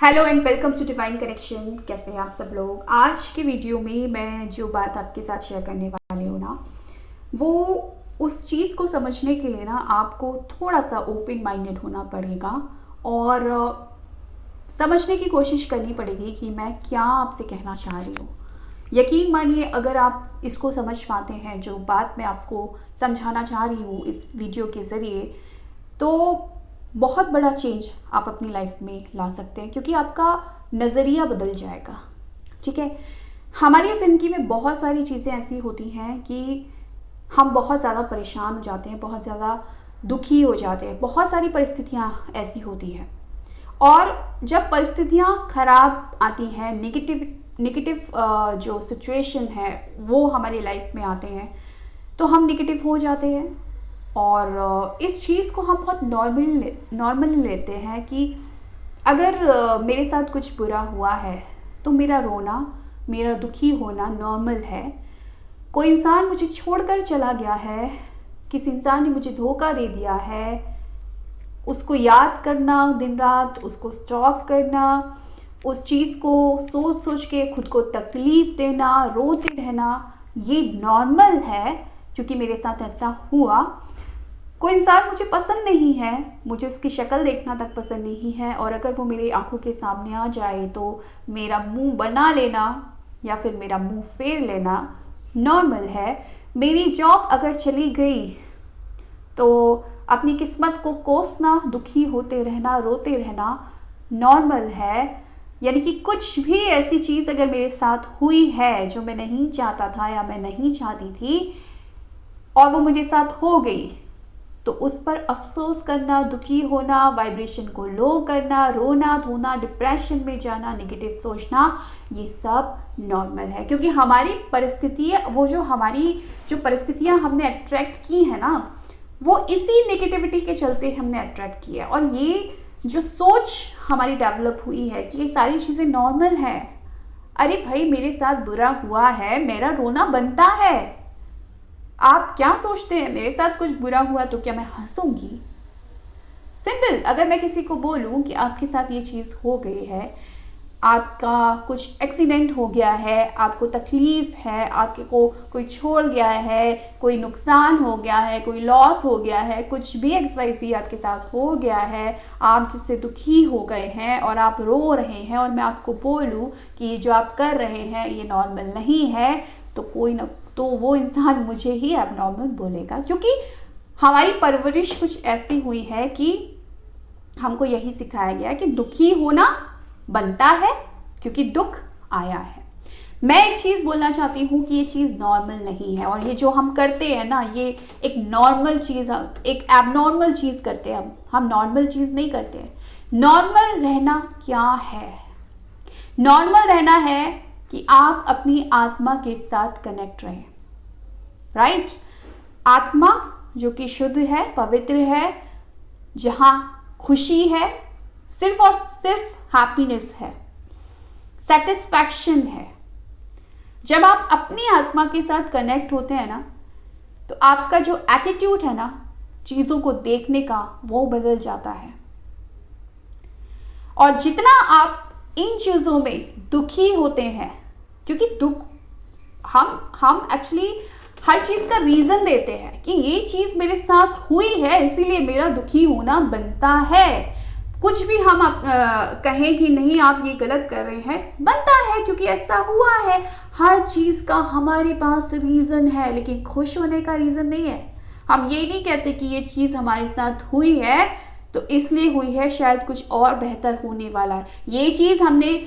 Hello and welcome to divine connection. कैसे हैं आप सब लोग। आज के वीडियो में मैं जो बात आपके साथ शेयर करने वाली हूँ ना, वो उस चीज़ को समझने के लिए ना आपको थोड़ा सा ओपन माइंडेड होना पड़ेगा और समझने की कोशिश करनी पड़ेगी कि मैं क्या आपसे कहना चाह रही हूँ। यकीन मानिए, अगर आप इसको समझ पाते हैं, जो बात मैं आपको समझाना चाह रही हूँ इस वीडियो के ज़रिए, तो बहुत बड़ा चेंज आप अपनी लाइफ में ला सकते हैं, क्योंकि आपका नज़रिया बदल जाएगा। ठीक है। हमारी ज़िंदगी में बहुत सारी चीज़ें ऐसी होती हैं कि हम बहुत ज़्यादा परेशान हो जाते हैं, बहुत ज़्यादा दुखी हो जाते हैं, बहुत सारी परिस्थितियाँ ऐसी होती हैं। और जब परिस्थितियाँ ख़राब आती हैं, नेगेटिव जो सिचुएशन है वो हमारी लाइफ में आते हैं, तो हम नेगेटिव हो जाते हैं। और इस चीज़ को हम बहुत नॉर्मली लेते हैं कि अगर मेरे साथ कुछ बुरा हुआ है तो मेरा रोना, मेरा दुखी होना नॉर्मल है। कोई इंसान मुझे छोड़कर चला गया है, किसी इंसान ने मुझे धोखा दे दिया है, उसको याद करना दिन रात, उसको स्टॉक करना, उस चीज़ को सोच सोच के खुद को तकलीफ़ देना, रोते रहना, ये नॉर्मल है क्योंकि मेरे साथ ऐसा हुआ। कोई इंसान मुझे पसंद नहीं है, मुझे उसकी शक्ल देखना तक पसंद नहीं है, और अगर वो मेरी आंखों के सामने आ जाए तो मेरा मुंह बना लेना या फिर मेरा मुंह फेर लेना नॉर्मल है। मेरी जॉब अगर चली गई तो अपनी किस्मत को कोसना, दुखी होते रहना, रोते रहना नॉर्मल है। यानी कि कुछ भी ऐसी चीज़ अगर मेरे साथ हुई है जो मैं नहीं चाहता था या मैं नहीं चाहती थी और वो मेरे साथ हो गई, तो उस पर अफसोस करना, दुखी होना, वाइब्रेशन को लो करना, रोना धोना, डिप्रेशन में जाना, नेगेटिव सोचना, ये सब नॉर्मल है। क्योंकि हमारी परिस्थितियाँ, वो जो हमारी जो परिस्थितियाँ हमने अट्रैक्ट की है ना, वो इसी नेगेटिविटी के चलते हमने अट्रैक्ट किया है। और ये जो सोच हमारी डेवलप हुई है कि ये सारी चीज़ें नॉर्मल हैं। अरे भाई, मेरे साथ बुरा हुआ है, मेरा रोना बनता है। आप क्या सोचते हैं, मेरे साथ कुछ बुरा हुआ तो क्या मैं हंसूंगी? सिंपल। अगर मैं किसी को बोलूं कि आपके साथ ये चीज़ हो गई है, आपका कुछ एक्सीडेंट हो गया है, आपको तकलीफ़ है, आपके को कोई छोड़ गया है, कोई नुकसान हो गया है, कोई लॉस हो गया है, कुछ भी XYZ आपके साथ हो गया है, आप जिससे दुखी हो गए हैं और आप रो रहे हैं, और मैं आपको बोलूं कि ये जो आप कर रहे हैं ये नॉर्मल नहीं है, तो वो इंसान मुझे ही एबनॉर्मल बोलेगा। क्योंकि हमारी परवरिश कुछ ऐसी हुई है कि हमको यही सिखाया गया कि दुखी होना बनता है क्योंकि दुख आया है। मैं एक चीज़ बोलना चाहती हूँ कि ये चीज़ नॉर्मल नहीं है, और ये जो हम करते हैं ना, ये एक नॉर्मल चीज़, एक एबनॉर्मल चीज़ करते हैं। हम नॉर्मल चीज़ नहीं करते हैं। नॉर्मल रहना क्या है? नॉर्मल रहना है कि आप अपनी आत्मा के साथ कनेक्ट रहें। राइट? आत्मा जो कि शुद्ध है, पवित्र है, जहां खुशी है, सिर्फ और सिर्फ हैप्पीनेस है, सेटिस्फैक्शन है। जब आप अपनी आत्मा के साथ कनेक्ट होते हैं ना, तो आपका जो एटीट्यूड है ना चीज़ों को देखने का, वो बदल जाता है। और जितना आप इन चीज़ों में दुखी होते हैं, क्योंकि दुख हम एक्चुअली हर चीज़ का रीज़न देते हैं कि ये चीज़ मेरे साथ हुई है इसीलिए मेरा दुखी होना बनता है। कुछ भी हम कहें कि नहीं आप ये गलत कर रहे हैं, बनता है क्योंकि ऐसा हुआ है। हर चीज़ का हमारे पास रीज़न है, लेकिन खुश होने का रीज़न नहीं है। हम ये नहीं कहते कि ये चीज़ हमारे साथ हुई है तो इसलिए हुई है, शायद कुछ और बेहतर होने वाला है। ये चीज़ हमने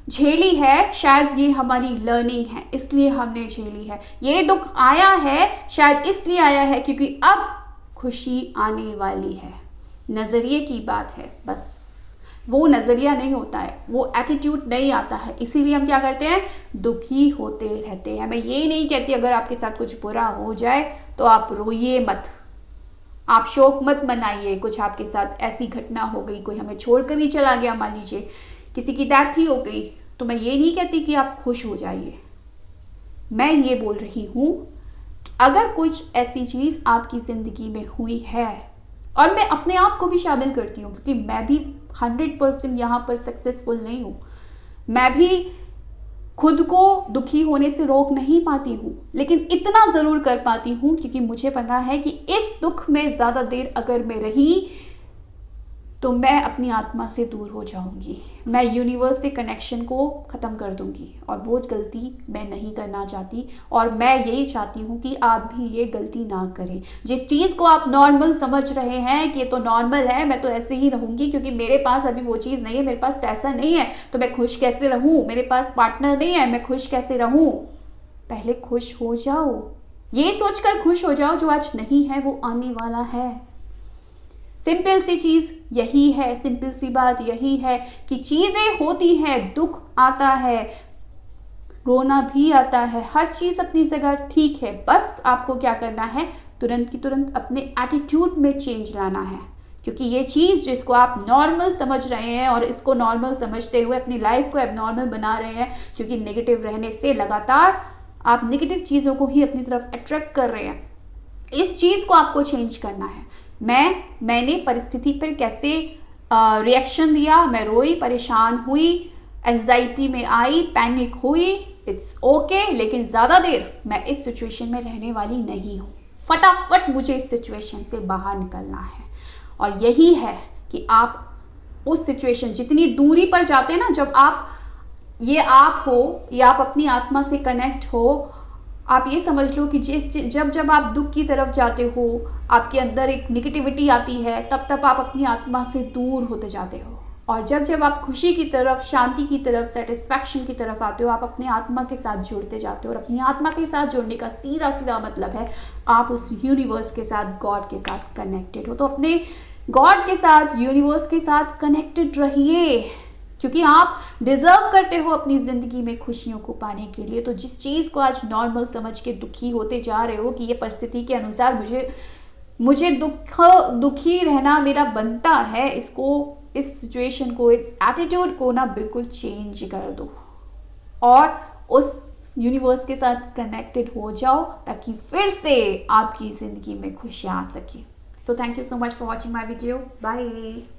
झेली है, शायद ये हमारी लर्निंग है इसलिए हमने झेली है। ये दुख आया है, शायद इसलिए आया है क्योंकि अब खुशी आने वाली है। नज़रिए की बात है बस। वो नज़रिया नहीं होता है, वो एटीट्यूड नहीं आता है, इसीलिए हम क्या करते हैं, दुखी होते रहते हैं। मैं ये नहीं कहती अगर आपके साथ कुछ बुरा हो जाए तो आप रोइए मत, आप शोक मत मनाइए। कुछ आपके साथ ऐसी घटना हो गई, कोई हमें छोड़कर ही चला गया, मान लीजिए किसी की डेथ ही हो गई, तो मैं ये नहीं कहती कि आप खुश हो जाइए। मैं ये बोल रही हूँ अगर कुछ ऐसी चीज़ आपकी ज़िंदगी में हुई है, और मैं अपने आप को भी शामिल करती हूँ क्योंकि मैं भी 100% यहाँ पर सक्सेसफुल नहीं हूँ। मैं भी खुद को दुखी होने से रोक नहीं पाती हूँ, लेकिन इतना ज़रूर कर पाती हूँ क्योंकि मुझे पता है कि इस दुख में ज़्यादा देर अगर मैं रही तो मैं अपनी आत्मा से दूर हो जाऊंगी, मैं यूनिवर्स से कनेक्शन को ख़त्म कर दूंगी और वो गलती मैं नहीं करना चाहती। और मैं यही चाहती हूँ कि आप भी ये गलती ना करें। जिस चीज़ को आप नॉर्मल समझ रहे हैं कि ये तो नॉर्मल है, मैं तो ऐसे ही रहूँगी क्योंकि मेरे पास अभी वो चीज़ नहीं है, मेरे पास पैसा नहीं है तो मैं खुश कैसे रहूँ, मेरे पास पार्टनर नहीं है मैं खुश कैसे रहूँ। पहले खुश हो जाओ, ये सोचकर खुश हो जाओ जो आज नहीं है वो आने वाला है। सिंपल सी चीज़ यही है, सिंपल सी बात यही है कि चीज़ें होती हैं, दुख आता है, रोना भी आता है, हर चीज़ अपनी जगह ठीक है। बस आपको क्या करना है, तुरंत की तुरंत अपने एटीट्यूड में चेंज लाना है। क्योंकि ये चीज़ जिसको आप नॉर्मल समझ रहे हैं और इसको नॉर्मल समझते हुए अपनी लाइफ को एबनॉर्मल बना रहे हैं, क्योंकि नेगेटिव रहने से लगातार आप नेगेटिव चीज़ों को ही अपनी तरफ अट्रैक्ट कर रहे हैं, इस चीज़ को आपको चेंज करना है। मैंने परिस्थिति पर कैसे रिएक्शन दिया, मैं रोई, परेशान हुई, एंजाइटी में आई, पैनिक हुई, इट्स ओके, लेकिन ज़्यादा देर मैं इस सिचुएशन में रहने वाली नहीं हूँ। फटाफट मुझे इस सिचुएशन से बाहर निकलना है। और यही है कि आप उस सिचुएशन, जितनी दूरी पर जाते हैं ना, जब आप ये आप हो या आप अपनी आत्मा से कनेक्ट हो, आप ये समझ लो कि जब आप दुख की तरफ जाते हो, आपके अंदर एक निगेटिविटी आती है, तब आप अपनी आत्मा से दूर होते जाते हो। और जब आप खुशी की तरफ, शांति की तरफ, सेटिस्फैक्शन की तरफ आते हो, आप अपने आत्मा के साथ जुड़ते जाते हो। और अपनी आत्मा के साथ जुड़ने का सीधा सीधा मतलब है आप उस यूनिवर्स के साथ, गॉड के साथ कनेक्टेड हो। तो अपने गॉड के साथ, यूनिवर्स के साथ कनेक्टेड रहिए, क्योंकि आप डिज़र्व करते हो अपनी ज़िंदगी में खुशियों को पाने के लिए। तो जिस चीज़ को आज नॉर्मल समझ के दुखी होते जा रहे हो कि ये परिस्थिति के अनुसार मुझे दुखी रहना मेरा बनता है, इस सिचुएशन को, इस एटीट्यूड को ना बिल्कुल चेंज कर दो और उस यूनिवर्स के साथ कनेक्टेड हो जाओ, ताकि फिर से आपकी ज़िंदगी में खुशियाँ आ सके। So thank you so much for watching my video. Bye.